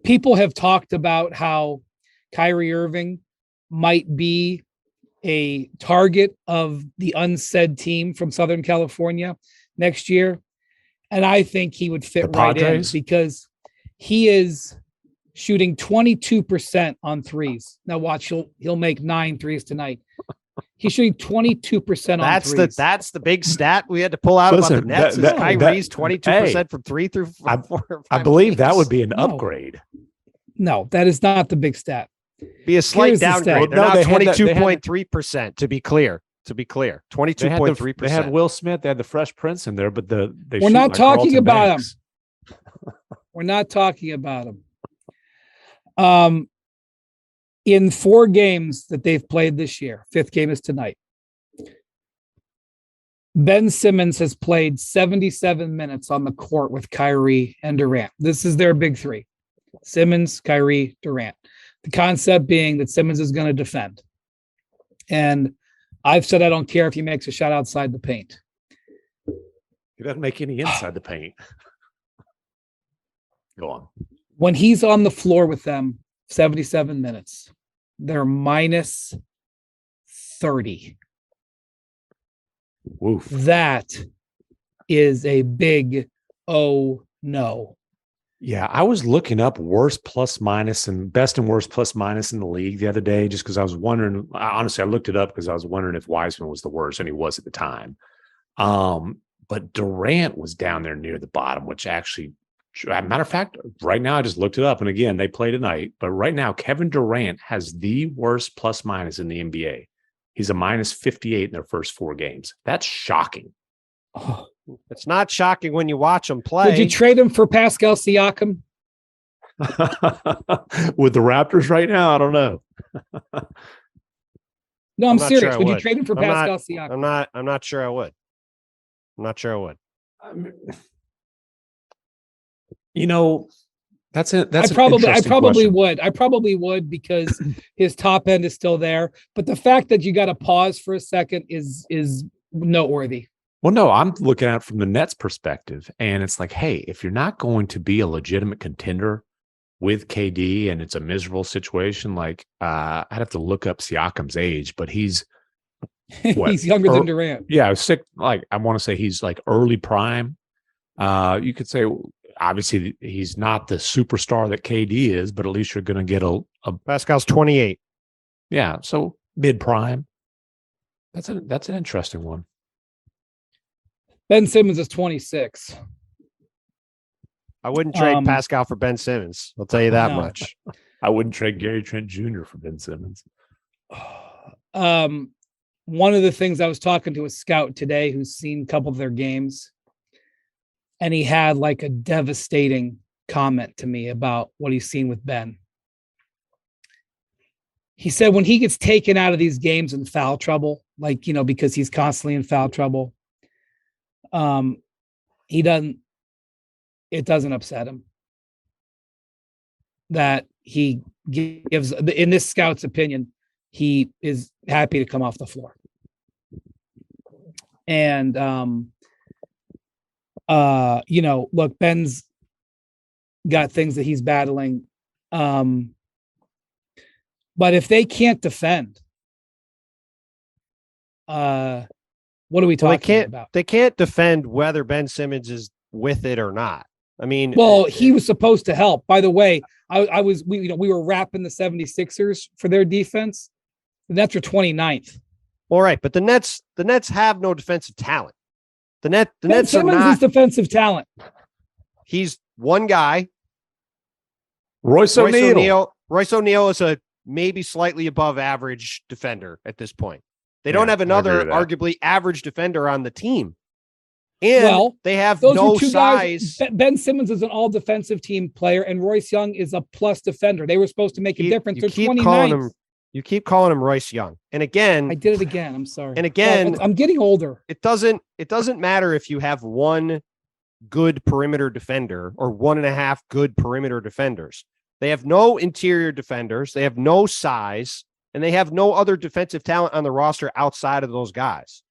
people have talked about how Kyrie Irving might be a target of the unsaid team from Southern California next year. And I think he would fit right in because he is shooting 22% on threes. Now watch, he'll make 9 threes tonight. He's shooting 22% on threes. That's the big stat we had to pull out about the Nets. Kyrie's 22% from 3 through 4. I believe that would be an upgrade. No, that is not the big stat. Be a slight downgrade. They're now 22.3%. To be clear, 22.3%. They had Will Smith. They had the Fresh Prince in there, but we're not talking about him. We're not talking about him. In 4 games that they've played this year, 5th game is tonight, Ben Simmons has played 77 minutes on the court with Kyrie and Durant. This is their big 3. Simmons, Kyrie, Durant. The concept being that Simmons is going to defend. And I've said I don't care if he makes a shot outside the paint. He doesn't make any inside the paint. Go on. When he's on the floor with them, 77 minutes, they're minus 30. Woof. That is a big oh no. Yeah, I was looking up worst plus minus and best and worst plus minus in the league the other day just because I was wondering. Honestly, I looked it up because I was wondering if Wiseman was the worst, and he was at the time. But Durant was down there near the bottom, which actually, matter of fact, right now I just looked it up, and again, they play tonight. But right now, Kevin Durant has the worst plus minus in the NBA. He's a minus 58 in their first 4 games. That's shocking. Oh. It's not shocking when you watch him play. Would you trade him for Pascal Siakam? With the Raptors right now, I don't know. No, I'm serious. Sure would you trade him for Pascal Siakam? I'm not sure I would. I'm not sure I would. You know, that's it. I probably would because his top end is still there. But the fact that you got to pause for a second is noteworthy. Well, no, I'm looking at it from the Nets perspective, and it's like, hey, if you're not going to be a legitimate contender with KD and it's a miserable situation, like I'd have to look up Siakam's age, but he's he's younger than Durant. Yeah, I want to say he's like early prime. You could say obviously he's not the superstar that KD is, but at least you're going to get a Pascal's 28. Yeah, so mid prime. That's an interesting one. Ben Simmons is 26. I wouldn't trade Pascal for Ben Simmons. I'll tell you that much. I wouldn't trade Gary Trent Jr. for Ben Simmons. One of the things I was talking to a scout today who's seen a couple of their games, and he had like a devastating comment to me about what he's seen with Ben. He said when he gets taken out of these games in foul trouble, like, because he's constantly in foul trouble, it doesn't upset him that he gives, in this scout's opinion, he is happy to come off the floor. And, look, Ben's got things that he's battling. But if they can't defend, what are we talking about? They can't defend whether Ben Simmons is with it or not. I mean, he was supposed to help. By the way, we were rapping the 76ers for their defense. The Nets are 29th. All right, but the Nets have no defensive talent. The Nets Simmons are not is defensive talent. He's one guy. Royce O'Neal. Royce O'Neal is a maybe slightly above average defender at this point. They don't have another arguably average defender on the team. And they have no size. Ben Simmons is an all defensive team player, and Royce Young is a plus defender. They were supposed to make a difference. They're 29th. You keep calling him Royce Young. And again, I did it again. I'm sorry. And again, I'm getting older. It doesn't matter if you have one good perimeter defender or 1.5 good perimeter defenders. They have no interior defenders. They have no size, and they have no other defensive talent on the roster outside of those guys.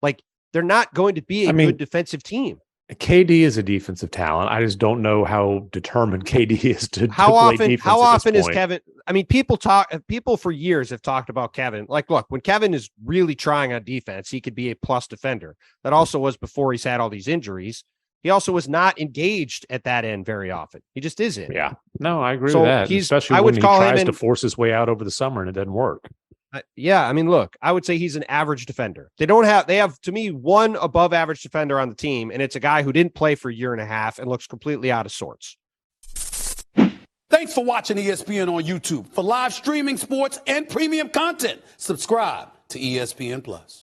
Like, they're not going to be a good defensive team. KD is a defensive talent. I just don't know how determined KD is to How play often? defense How at this often is point. Kevin? I mean, people for years have talked about Kevin. Like, look, when Kevin is really trying on defense, he could be a plus defender. That also was before he's had all these injuries. He also was not engaged at that end very often. He just isn't. Yeah, no, I agree So with that. he's- Especially I when would he call him tries to in- force his way out over the summer and it doesn't work. Yeah, I mean, look, I would say he's an average defender. They have to me one above average defender on the team, and it's a guy who didn't play for a year and a half and looks completely out of sorts. Thanks for watching ESPN on YouTube. For live streaming sports and premium content, subscribe to ESPN Plus.